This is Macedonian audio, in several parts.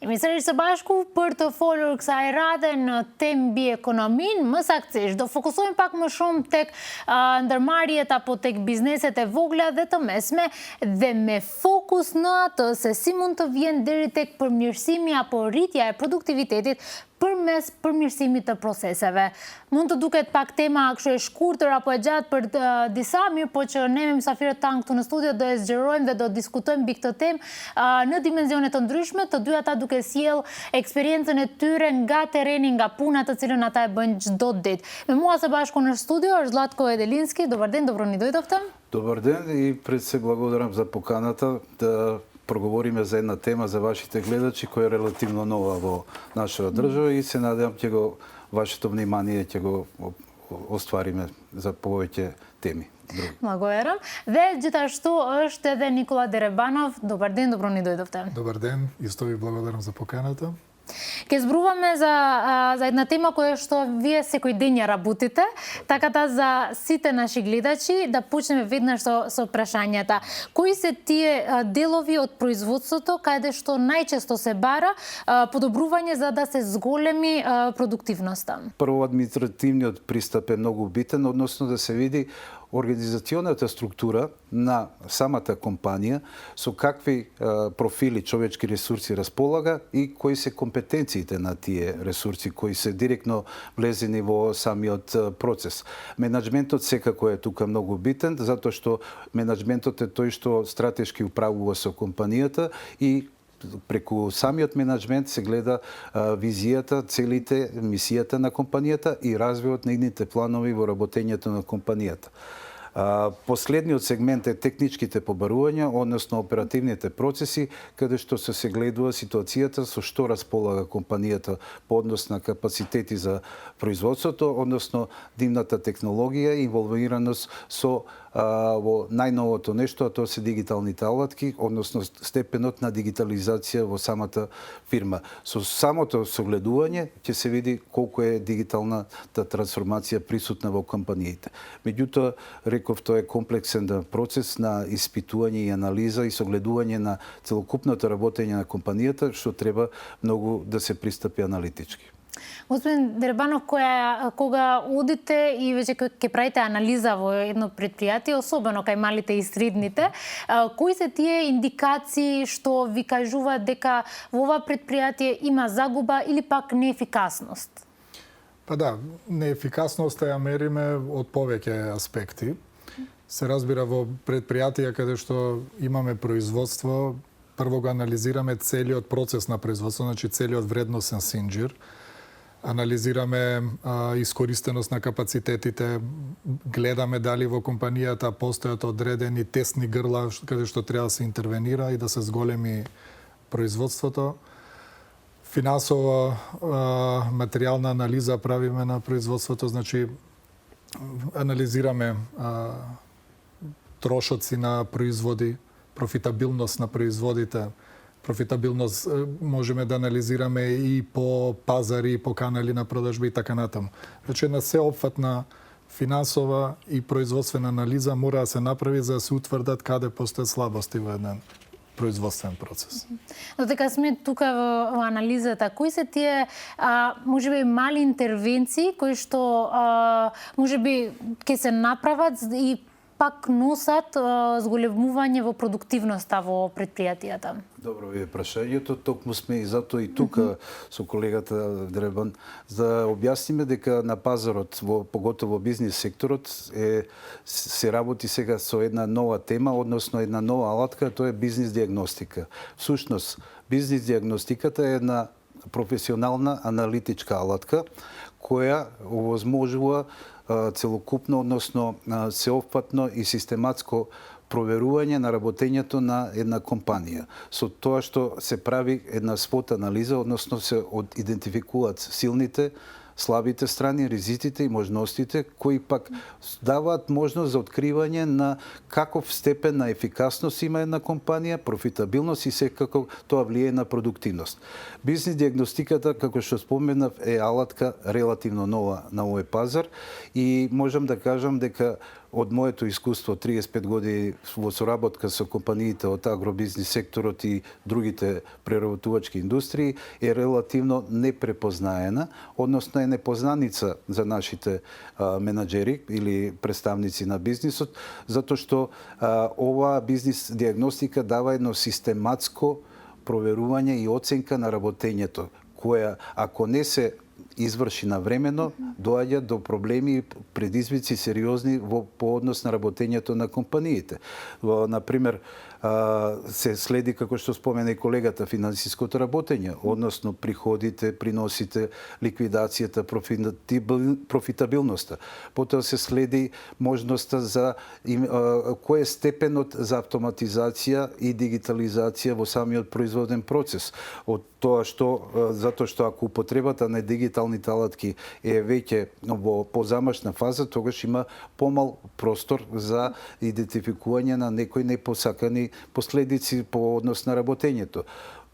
Emissarios Sabashku, portofólio kësaj rade në temë mbi ekonominë, më saktësisht do fokusojmë pak më shumë tek ndërmarrjet apo tek bizneset e vogla dhe të mesme dhe me fokus në atë se si mund të vjen deri tek përmirësimi apo rritja e produktivitetit përmes përmirësimit të proceseve. Mund të duket pak tema kështu e shkurtër apo e gjatë për disa, mirë po që ne me mysafirët tanë këtu në studio do e zgjerojmë dhe do diskutojmë mbi këtë temë në dimensione të ndryshme, të dy ata duke sjell eksperiencën e tyre nga tereni, nga puna të cilën ata e bëjnë çdo ditë. Me mua së bashku në studio është Zlatko Edelinski. Добър ден, добро ни дојдовте. Добър ден и пред се благодарам за поканата да проговориме за една тема за вашите гледачи која е релативно нова во нашата држава и се надевам ќе го вашето внимание ќе го оствариме за повеќе теми. Благодарам. Dhe gjithashtu është edhe Nikola Derебанов. Добър ден, добро ни дојдовте. Добър ден, исто ви благодарам за поканата. Ке зборуваме за една тема која што вие секој ден ја работите, така да за сите наши гледачи да почнеме веднаш со прашањата. Кои се тие делови од производството каде што најчесто се бара подобрување за да се зголеми продуктивноста? Прво, административниот пристап е многу битен, односно да се види организационата структура на самата компанија, со какви профили човечки ресурси располага и кои се компетенциите на тие ресурси, кои се директно влезени во самиот процес. Менаџментот секако е тука многу битен, затоа што менаџментот е тој што стратешки управува со компанијата и преку самиот менаџмент се гледа визијата, целите, мисијата на компанијата и развојот на нивните планови во работењето на компанијата. Последниот сегмент е техничките побарувања, односно оперативните процеси, каде што се гледува ситуацијата со што располага компанијата по однос на капацитети за производството, односно дивната технологија и инволвираност со во најновото нешто, а тоа се дигиталните алатки, односно степенот на дигитализација во самата фирма. Со самото согледување ќе се види колку е дигиталната трансформација присутна во компаниите. Меѓутоа, реков, тоа е комплексен процес на испитување и анализа и согледување на целокупното работење на компанијата, што треба многу да се пристапи аналитички. Господин Деребанов, кога одите и веќе ќе правите анализа во едно предпријатие, особено кај малите и средните, кои се тие индикации што ви кажуваат дека во ова предпријатие има загуба или пак неефикасност? Па да, неефикасноста ја мериме од повеќе аспекти. Се разбира во предпријатија каде што имаме производство, прво го анализираме целиот процес на производство, значи целиот вредносен синџир. Анализираме искористеност на капацитетите, гледаме дали во компанијата постојат одредени тесни грла каде што треба да се интервенира и да се зголеми производството. Финансова материјална анализа правиме на производството, значи анализираме трошоци на производи, профитабилност на производите. Профитабилност можеме да анализираме и по пазари, и по канали на продажба и така натаму. Значи една сеопфатна финансова и производствена анализа мора да се направи за да се утврдат каде постојат слабости во еден производствен процес. Но дека сме тука во анализата, кои се тие можеби мали интервенции кои што можеби ќе се направат и пак носат зголемување во продуктивноста во предпријатијата? Добро ви е прашањето, токму сме и затоа и тука со колегата Дребан да објасниме дека на пазарот, поготово во бизнис секторот, се работи сега со една нова тема, односно една нова алатка, тоа е бизнис диагностика. Всушност, бизнис диагностиката е една професионална аналитичка алатка која овозможува целокупно, односно сеопфатно и систематско проверување на работењето на една компанија. Со тоа што се прави една свот анализа, односно се идентификуваат силните, слабите страни, ризиците и можностите, кои пак даваат можност за откривање на каков степен на ефикасност има една компанија, профитабилност и секако тоа влијае на продуктивност. Бизнис диагностиката, како што споменав, е алатка релативно нова на овој пазар и можам да кажам дека од моето искуство 35 години во соработка со компаниите од агробизнис секторот и другите преработувачки индустрии е релативно непрепознаена, односно е непознаница за нашите менаџери или представници на бизнисот, затоа што оваа бизнис диагностика дава едно систематско проверување и оценка на работењето, која ако не се изврши навремено, доаѓа до проблеми и предизвици сериозни по однос на работењето на компаниите. Например, се следи, како што спомена и колегата, финансиското работење, односно приходите, приносите, ликвидацијата, профитабилноста. Потоа се следи можноста за кој е степенот за автоматизација и дигитализација во самиот производен процес. Од тоа затоа што ако употребата на дигиталните алатки е веќе во позамашна фаза, тогаш има помал простор за идентификување на некои непосакани последици по однос на работењето.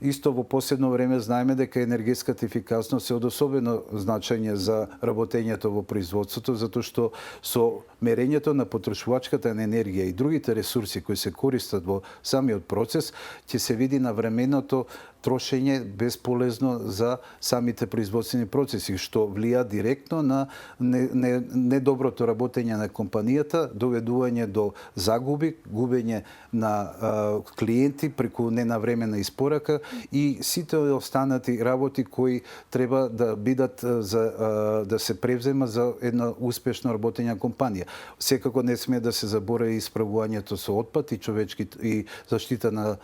Исто во последно време знаеме дека енергетската ефикасност е од особено значење за работењето во производството, затоа што со мерењето на потрошувачката на енергија и другите ресурси кои се користат во самиот процес, ќе се види навременото трошење бесполезно за самите производствени процеси, што влија директно на недоброто работење на компанијата, доведување до загуби, губење на клиенти преку ненавремена испорака и сите останати работи кои треба да бидат да се превзема за една успешно работења компанија. Секако не сме да се заборави исправувањето со отпад и заштита на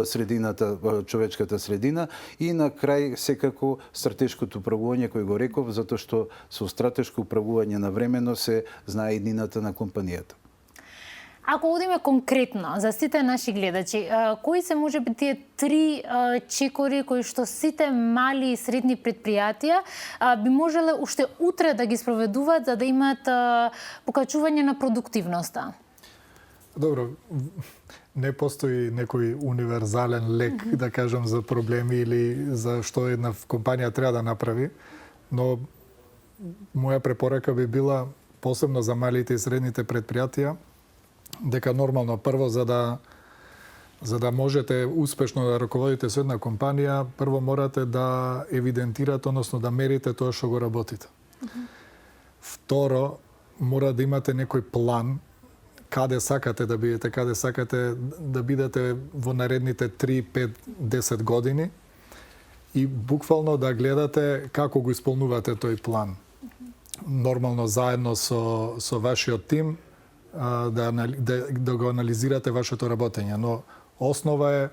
средината, човечката средина и на крај секако стратешкото управување кој го реков, затоа што со стратешко управување на времено се знае иднината на компанијата. Ако одиме конкретно за сите наши гледачи, кои се можеби тие три чекори кои што сите мали и средни предпријатија би можеле уште утре да ги спроведуваат за да имаат покачување на продуктивноста? Добро, не постои некој универзален лек, да кажам, за проблеми или за што една компанија треба да направи, но моја препорака би била, посебно за малите и средните предпријатија, дека нормално прво за да можете успешно да раководите со една компанија, прво морате да евидентирате, односно да мерите тоа што го работите. Второ, мора да имате некој план каде сакате да бидете, каде сакате да бидете во наредните 3, 5, 10 години и буквално да гледате како го исполнувате тој план. Нормално заедно со вашиот тим да го анализирате вашето работење, но основа е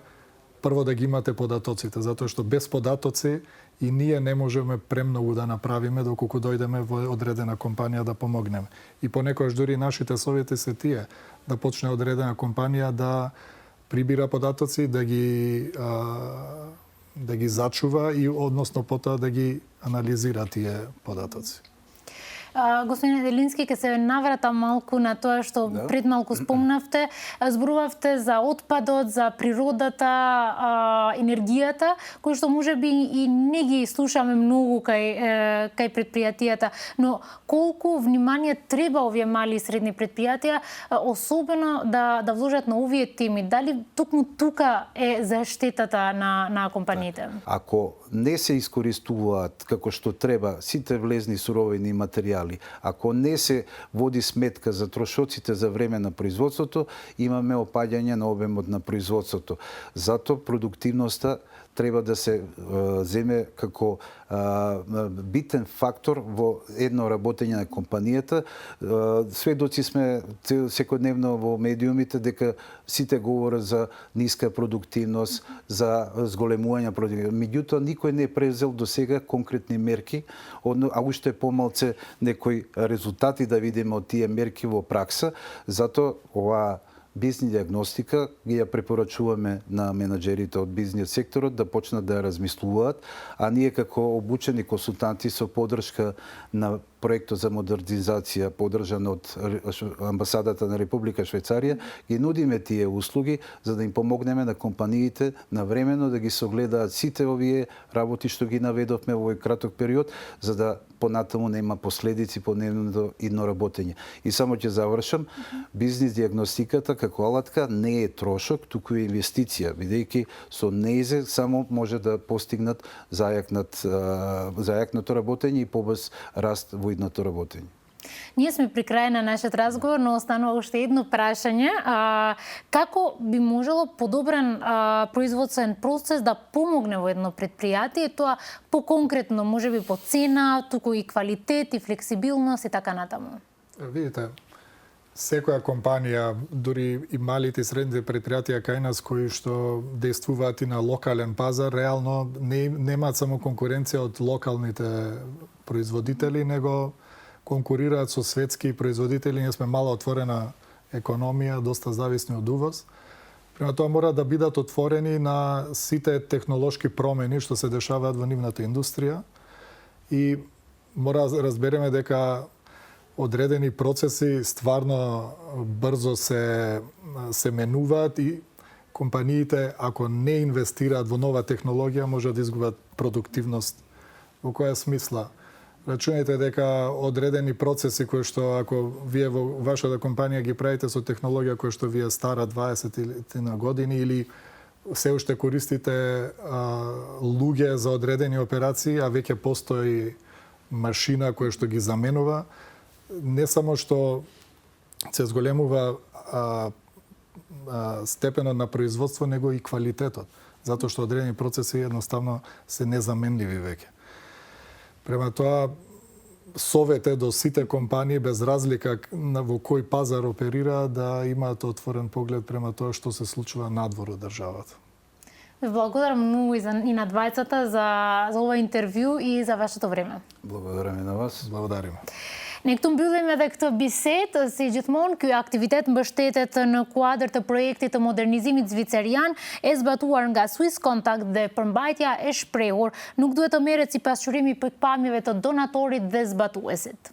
прво да ги имате податоците, затоа што без податоци и ние не можеме премногу да направиме доколку дојдеме во одредена компанија да помогнеме. И понекогаш дури нашите совети се тие, да почне одредена компанија да прибира податоци, да ги зачува и односно потоа да ги анализира тие податоци. Господин Делински, ке се наврата малку на тоа што пред малку спомнавте. Зборувавте за отпадот, за природата, енергијата, кои што можеби и не ги слушаме многу кај предпријатијата, но колку внимание треба овие мали и средни предпријатија, особено да вложат на овие теми? Дали токму тука е заштетата на компаниите? Ако не се искористуваат како што треба сите влезни суровини и материјали, ако не се води сметка за трошоците за време на производството, имаме опаѓање на обемот на производството. Зато продуктивноста треба да се земе како битен фактор во едно работење на компанијата. Сведоци сме секојдневно во медиумите дека сите говорат за ниска продуктивност, за зголемување на продуктивност. Меѓутоа, никој не е презел до сега конкретни мерки, а уште помалце некои резултати да видиме од тие мерки во пракса. Зато оваа бизнес диагностика ги ја препорачуваме на менаџерите од бизнес секторот да почнат да ја размислуваат, а ние како обучени консултанти со поддршка на проектот за модернизација поддржан од амбасадата на Република Швајцарија, ги нудиме тие услуги за да им помогнеме на компаниите навремено да ги согледаат сите овие работи што ги наведовме во овој краток период, за да понатаму нема последици по нивното идно работење. И само ќе завршам, бизнис диагностиката како алатка не е трошок, туку е инвестиција, бидејќи со нејзе само може да постигнат зајакното работење и побрз раст во идното работење. Ние сме при крај на нашиот разговор, но останува уште едно прашање. Како би можело подобрен производствен процес да помогне во едно предпријатие, тоа поконкретно, можеби по цена, туку и квалитет, и флексибилност и така натаму? Видите, секоја компанија, дури и малите и средните предпријатија кај нас кои што действуваат и на локален пазар, реално немаат само конкуренција од локалните производители, него конкурираат со светски производители. Ние сме мала отворена економија, доста зависни од увоз. Према тоа мора да бидат отворени на сите технолошки промени што се дешаваат во нивната индустрија и мора да разбереме дека одредени процеси стварно брзо се менуваат и компаниите, ако не инвестираат во нова технологија, може да изгубат продуктивност. Во која смисла? Рачунајте дека одредени процеси кои што ако вие во вашата компанија ги правите со технологија која што вие стара 20 или на години или се уште користите луѓе за одредени операции, а веќе постои машина која што ги заменува, не само што се зголемува степенот на производство, него и квалитетот, затоа што одредени процеси едноставно се незаменливи веќе. Према тоа, совет е до сите компании, без разлика во кој пазар оперира, да имаат отворен поглед према тоа што се случува надвор од државата. Благодарам многу и на двајцата за ова интервју и за вашето време. Благодараме на вас. Благодариме. Në këtu mbyllim edhe këtë bisedë, si gjithmonë, ky aktivitet mbështetet në kuadër të projektit të modernizimit zvicerian, e zbatuar nga Swiss Contact dhe përmbajtja e shprehur nuk duhet të merret si pasqyrimi pikpamjeve të donatorit dhe zbatuesit.